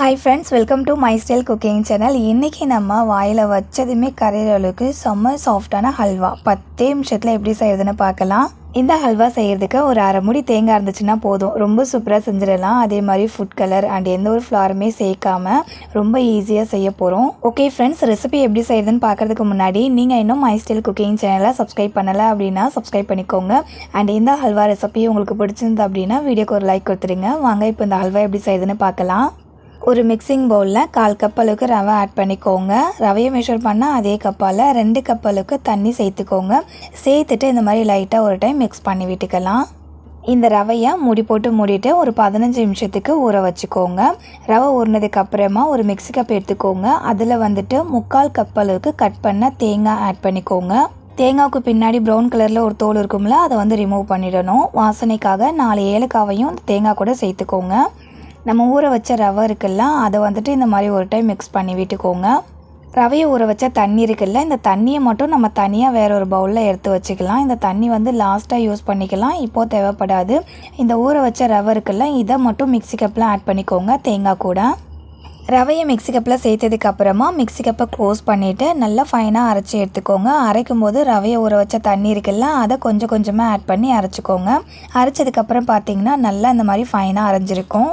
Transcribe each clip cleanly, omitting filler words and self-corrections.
Hi friends, welcome to my style cooking channel. இன்றைக்கி நம்ம வாயில் வச்சதுமே கரையிற அளவுக்கு செம்ம சாஃப்டான ஹல்வா 10 நிமிஷத்தில் எப்படி செய்யறதுன்னு பார்க்கலாம். இந்த ஹல்வா செய்கிறதுக்கு ஒரு அரை மூடி தேங்காய் இருந்துச்சுன்னா போதும், ரொம்ப சூப்பராக செஞ்சிடலாம். அதே மாதிரி ஃபுட் கலர் அண்ட் எந்த ஒரு ஃப்ளாருமே சேர்க்காம ரொம்ப ஈஸியாக செய்ய போகிறோம். ஓகே ஃப்ரெண்ட்ஸ், ரெசிபி எப்படி செய்யுதுன்னு பார்க்குறதுக்கு முன்னாடி நீங்கள் இன்னும் மை ஸ்டைல் குக்கிங் சேனலை சப்ஸ்கிரைப் பண்ணலை அப்படின்னா சப்ஸ்கிரைப் பண்ணிக்கோங்க. அண்ட் இந்த ஹல்வா ரெசிபி உங்களுக்கு பிடிச்சிருந்து அப்படின்னா வீடியோக்கு ஒரு லைக் கொடுத்துருங்க. வாங்க இப்போ இந்த ஹல்வா எப்படி செய்யுதுன்னு பார்க்கலாம். ஒரு மிக்சிங் பவுலில் 1/4 கப் அளவுக்கு ரவை ஆட் பண்ணிக்கோங்க. ரவையை மெஷர் பண்ணால் அதே கப்பால் 2 கப் அளவுக்கு தண்ணி சேர்த்துக்கோங்க. சேர்த்துட்டு இந்த மாதிரி லைட்டாக ஒரு டைம் மிக்ஸ் பண்ணி விட்டுக்கலாம். இந்த ரவையை மூடிட்டு ஒரு 15 நிமிஷத்துக்கு ஊற வச்சுக்கோங்க. ரவை ஊறினதுக்கு அப்புறமா ஒரு மிக்ஸி கப் எடுத்துக்கோங்க. அதில் 3/4 கப் அளவுக்கு கட் பண்ண தேங்காய் ஆட் பண்ணிக்கோங்க. தேங்காய்க்கு பின்னாடி ப்ரௌன் கலரில் ஒரு தோல் இருக்கும்ல, அதை ரிமூவ் பண்ணிடணும். வாசனைக்காக 4 ஏலக்காவையும் தேங்காய் கூட சேர்த்துக்கோங்க. நம்ம ஊற வச்ச ரவை இருக்குல்ல, அதை இந்த மாதிரி ஒரு டைம் மிக்ஸ் பண்ணி விட்டுக்கோங்க. ரவையை ஊற வச்ச தண்ணி இருக்குல்ல, இந்த தண்ணியை மட்டும் நம்ம தனியாக வேற ஒரு பவுலில் எடுத்து வச்சுக்கலாம். இந்த தண்ணி லாஸ்ட்டாக யூஸ் பண்ணிக்கலாம், இப்போது தேவைப்படாது. இந்த ஊற வச்ச ரவை இருக்குல்ல, இதை மட்டும் மிக்ஸி கப்பில் ஆட் பண்ணிக்கோங்க தேங்காய் கூட. ரவையை மிக்ஸி கப்பில் சேர்த்ததுக்கு அப்புறமா மிக்ஸி கப்பை க்ளோஸ் பண்ணிவிட்டு நல்லா ஃபைனாக அரைச்சி எடுத்துக்கோங்க. அரைக்கும் போது ரவையை ஊற வச்ச தண்ணி இருக்குல்ல, அதை கொஞ்சம் கொஞ்சமாக ஆட் பண்ணி அரைச்சிக்கோங்க. அரைச்சதுக்கப்புறம் பார்த்திங்கன்னா நல்லா இந்த மாதிரி ஃபைனாக அரைஞ்சிருக்கும்.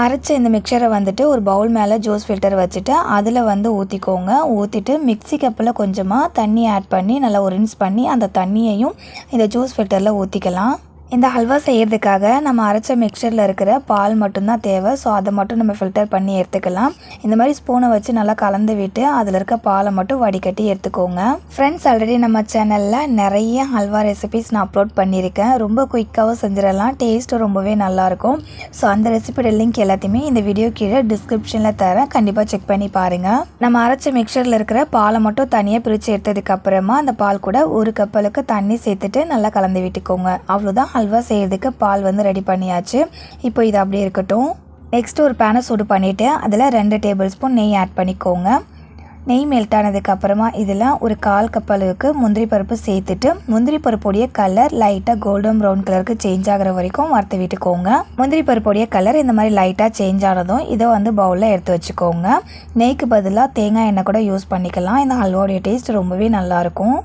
அரைச்ச இந்த மிக்சரை ஒரு பவுல் மேலே ஜூஸ் ஃபில்டர் வச்சுட்டு அதில் ஊற்றிக்கோங்க. ஊற்றிட்டு மிக்ஸி கப்பில் கொஞ்சமாக தண்ணி ஆட் பண்ணி நல்லா ரின்ஸ் பண்ணி அந்த தண்ணியையும் இந்த ஜூஸ் ஃபில்டரில் ஊற்றிக்கலாம். இந்த ஹல்வா செய்கிறதுக்காக நம்ம அரைச்ச மிக்சரில் இருக்கிற பால் மட்டும்தான் தேவை. ஸோ அதை மட்டும் நம்ம ஃபில்டர் பண்ணி எடுத்துக்கலாம். இந்த மாதிரி ஸ்பூனை வச்சு நல்லா கலந்து விட்டு அதில் இருக்க பாலை மட்டும் வடிகட்டி எடுத்துக்கோங்க. ஃப்ரெண்ட்ஸ், ஆல்ரெடி நம்ம சேனலில் நிறைய ஹல்வா ரெசிபிஸ் நான் அப்லோட் பண்ணியிருக்கேன். ரொம்ப குயிக்காகவும் செஞ்சிடலாம், டேஸ்ட்டும் ரொம்பவே நல்லாயிருக்கும். ஸோ அந்த ரெசிபியோட லிங்க் எல்லாத்தையுமே இந்த வீடியோ கீழே டிஸ்கிரிப்ஷனில் தரேன், கண்டிப்பாக செக் பண்ணி பாருங்கள். நம்ம அரைச்ச மிக்சரில் இருக்கிற பாலை மட்டும் தனியாக பிரித்து எடுத்ததுக்கப்புறமா அந்த பால் கூட 1 கப் அளவுக்கு தண்ணி சேர்த்துட்டு நல்லா கலந்து விட்டுக்கோங்க. அவ்வளோதான், ஹல்வா செய்கிறதுக்கு பால் ரெடி பண்ணியாச்சு. இப்போ இது அப்படியே இருக்கட்டும். நெக்ஸ்ட்டு ஒரு பேனை சூடு பண்ணிவிட்டு அதில் 2 டேபிள் ஸ்பூன் நெய் ஆட் பண்ணிக்கோங்க. நெய் மெல்ட் ஆனதுக்கு அப்புறமா இதில் ஒரு 1/4 கப் அளவுக்கு முந்திரி பருப்பு சேர்த்துட்டு முந்திரி பருப்புடைய கலர் லைட்டாக கோல்டன் ப்ரௌன் கலருக்கு சேஞ்ச் ஆகிற வரைக்கும் வறுத்து விட்டுக்கோங்க. முந்திரி பருப்புடைய கலர் இந்த மாதிரி லைட்டாக சேஞ்ச் ஆனதும் இதை பவுலில் எடுத்து வச்சுக்கோங்க. நெய்க்கு பதிலாக தேங்காய் எண்ணெய் கூட யூஸ் பண்ணிக்கலாம். இந்த ஹல்வாவுடைய டேஸ்ட் ரொம்பவே நல்லாயிருக்கும்.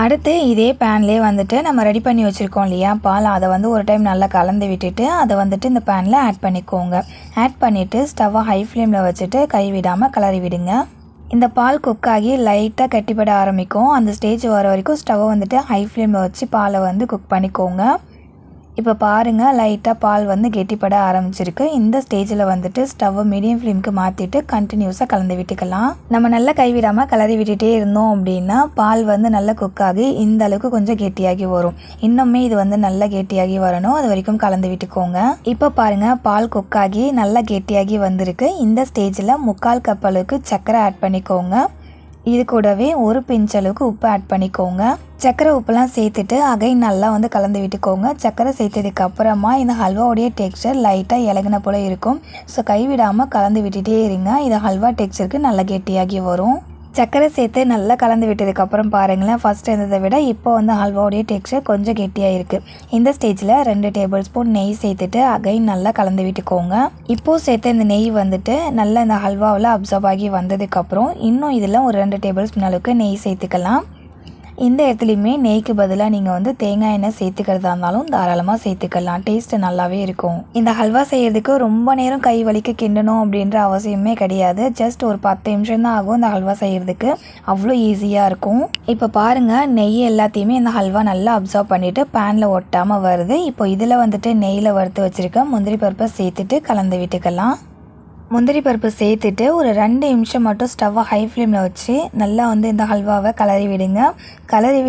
அடுத்து இதே பேன்லேயே நம்ம ரெடி பண்ணி வச்சுருக்கோம் இல்லையா பால், அதை ஒரு டைம் நல்லா கலந்து விட்டுட்டு அதை இந்த பேனில் ஆட் பண்ணிக்கோங்க. ஆட் பண்ணிவிட்டு ஸ்டவ்வை ஹை ஃப்ளேமில் வச்சுட்டு கைவிடாமல் கிளறி விடுங்க. இந்த பால் குக் ஆகி லைட்டாக கட்டிப்பட ஆரம்பிக்கும். அந்த ஸ்டேஜ் வர வரைக்கும் ஸ்டவ்வை ஹை ஃப்ளேமில் வச்சு பாலை குக் பண்ணிக்கோங்க. இப்போ பாருங்கள், லைட்டாக பால் கெட்டிப்பட ஆரம்பிச்சிருக்கு. இந்த ஸ்டேஜில் ஸ்டவ்வை மீடியம் ஃப்ளேமுக்கு மாற்றிட்டு கண்டினியூஸாக கலந்து விட்டுக்கலாம். நம்ம நல்லா கைவிடாமல் கிளறி விட்டுட்டே இருந்தோம் அப்படின்னா பால் நல்லா குக் ஆகி இந்த அளவுக்கு கொஞ்சம் கெட்டியாகி வரும். இன்னுமே இது நல்லா கெட்டியாகி வரணும், அது வரைக்கும் கலந்து விட்டுக்கோங்க. இப்போ பாருங்கள், பால் குக் ஆகி நல்லா கெட்டியாகி வந்திருக்கு. இந்த ஸ்டேஜில் 3/4 கப் அளவுக்கு சர்க்கரை ஆட் பண்ணிக்கோங்க. இது கூடவே ஒரு பிஞ்ச் அளவுக்கு உப்பு ஆட் பண்ணிக்கோங்க. சர்க்கரை உப்புலாம் சேர்த்துட்டு அகைன் நல்லா கலந்து விட்டுக்கோங்க. சர்க்கரை சேர்த்ததுக்கு அப்புறமா இந்த ஹல்வாவுடைய டெக்ஸ்சர் லைட்டாக இலகின போல் இருக்கும். ஸோ கைவிடாமல் கலந்து விட்டுட்டே இருங்க. இது ஹல்வா டெக்ஸ்சருக்கு நல்லா கெட்டியாகி வரும். சர்க்கரை சேர்த்து நல்லா கலந்து விட்டதுக்கப்புறம் பாருங்களேன், ஃபஸ்ட் இருந்ததை விட இப்போ ஹல்வாவுடைய டெக்ஸ்சர் கொஞ்சம் கெட்டியாக இருக்குது. இந்த ஸ்டேஜில் 2 டேபிள் ஸ்பூன் நெய் சேர்த்துட்டு அகைன் நல்லா கலந்து விட்டுக்கோங்க. இப்போது சேர்த்து இந்த நெய் நல்லா இந்த ஹல்வாவில் அப்சர்வ் ஆகி வந்ததுக்கப்புறம் இன்னும் இதில் ஒரு 2 டேபிள் ஸ்பூன் அளவுக்கு நெய் சேர்த்துக்கலாம். இந்த இடத்துலையுமே நெய்க்கு பதிலாக நீங்கள் தேங்காய் எண்ணெய் சேர்த்துக்கிறதா இருந்தாலும் தாராளமாக சேர்த்துக்கலாம், டேஸ்ட்டு நல்லாவே இருக்கும். இந்த ஹல்வா செய்கிறதுக்கு ரொம்ப நேரம் கை வலிக்க கிண்டணும் அப்படின்ற அவசியமே கிடையாது. ஜஸ்ட் ஒரு 10 நிமிஷம் தான் ஆகும் இந்த ஹல்வா செய்கிறதுக்கு, அவ்வளோ ஈஸியாக இருக்கும். இப்போ பாருங்கள், நெய் எல்லாத்தையுமே இந்த ஹல்வா நல்லா அப்சர்வ் பண்ணிவிட்டு பேனில் ஒட்டாமல் வருது. இப்போ இதில் நெய்யில் வறுத்து வச்சுருக்க முந்திரி பருப்பை சேர்த்துட்டு கலந்து விட்டுக்கலாம். முந்திரி பருப்பு சேர்த்துட்டு ஒரு 2 நிமிஷம் மட்டும் ஸ்டவ்வை ஹை ஃப்ளேமில் வச்சு நல்லா இந்த ஹல்வாவை கிளறி விடுங்க. கிளறி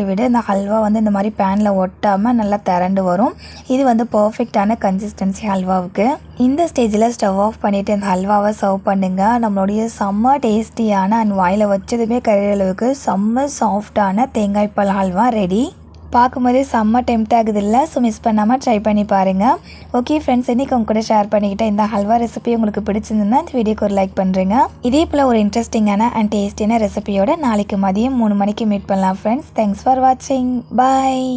விட இந்த ஹல்வா இந்த மாதிரி பேனில் ஒட்டாமல் நல்லா திரண்டு வரும். இது பர்ஃபெக்டான கன்சிஸ்டன்சி ஹல்வாவுக்கு. இந்த ஸ்டேஜில் ஸ்டவ் ஆஃப் பண்ணிவிட்டு இந்த ஹல்வாவை சர்வ் பண்ணுங்கள். நம்மளுடைய செம்ம டேஸ்டியான அண்ட் வாயில் வச்சதுமே கரையிற அளவுக்கு செம்ம சாஃப்டான தேங்காய் பால் ஹல்வா ரெடி. பார்க்கும்போதே செம்ம டெம்ட் ஆகுது இல்லை? ஸோ மிஸ் பண்ணாமல் ட்ரை பண்ணி பாருங்கள். ஓகே ஃப்ரெண்ட்ஸ், இன்றைக்கி உங்க கூட ஷேர் பண்ணிக்கிட்டேன் இந்த ஹல்வா ரெசிபி உங்களுக்கு பிடிச்சிருந்துன்னா இந்த வீடியோக்கு ஒரு லைக் பண்ணுறேங்க. இதே போல் ஒரு இன்ட்ரெஸ்டிங்கான அண்ட் டேஸ்டியான ரெசிபியோட நாளைக்கு மதியம் 3 மணிக்கு மீட் பண்ணலாம் ஃப்ரெண்ட்ஸ். தேங்க்ஸ் ஃபார் வாட்சிங். பாய்.